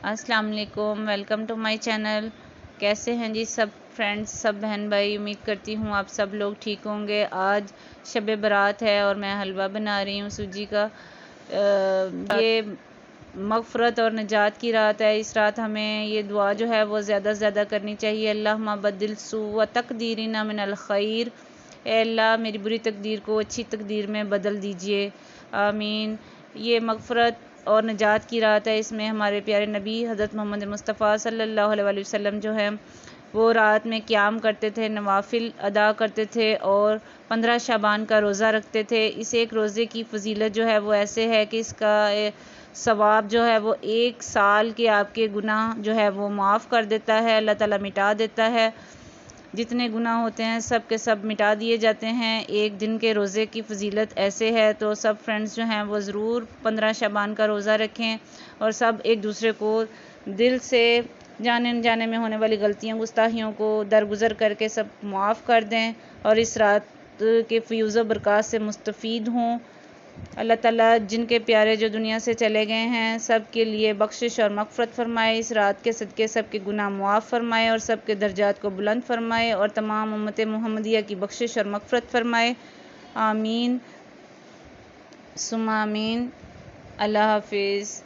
السلام علیکم، welcome to my channel. کیسے ہیں جی سب فرینڈز، سب بہن بھائی؟ امید کرتی ہوں آپ سب لوگ ٹھیک ہوں گے۔ آج شب برات ہے اور میں حلوہ بنا رہی ہوں سوجی کا۔ یہ مغفرت اور نجات کی رات ہے۔ اس رات ہمیں یہ دعا جو ہے وہ زیادہ سے زیادہ کرنی چاہیے۔ اللہم بدل سوء تقدیرنا من الخیر، اے اللہ میری بری تقدیر کو اچھی تقدیر میں بدل دیجئے، آمین۔ یہ مغفرت اور نجات کی رات ہے۔ اس میں ہمارے پیارے نبی حضرت محمد مصطفیٰ صلی اللہ علیہ وسلم جو ہیں وہ رات میں قیام کرتے تھے، نوافل ادا کرتے تھے اور 15 شعبان کا روزہ رکھتے تھے۔ اس ایک روزے کی فضیلت جو ہے وہ ایسے ہے کہ اس کا ثواب جو ہے وہ 1 سال کے آپ کے گناہ جو ہے وہ معاف کر دیتا ہے، اللہ تعالیٰ مٹا دیتا ہے۔ جتنے گناہ ہوتے ہیں سب کے سب مٹا دیے جاتے ہیں۔ ایک دن کے روزے کی فضیلت ایسے ہے، تو سب فرینڈز جو ہیں وہ ضرور 15 شعبان کا روزہ رکھیں اور سب ایک دوسرے کو دل سے جانے انجانے میں ہونے والی غلطیوں گستاخیوں کو درگزر کر کے سب معاف کر دیں اور اس رات کے فیوز و برکات سے مستفید ہوں۔ اللہ تعالیٰ جن کے پیارے جو دنیا سے چلے گئے ہیں سب کے لیے بخشش اور مغفرت فرمائے، اس رات کے صدقے سب کے گناہ معاف فرمائے اور سب کے درجات کو بلند فرمائے اور تمام امت محمدیہ کی بخشش اور مغفرت فرمائے، آمین ثم آمین۔ اللہ حافظ۔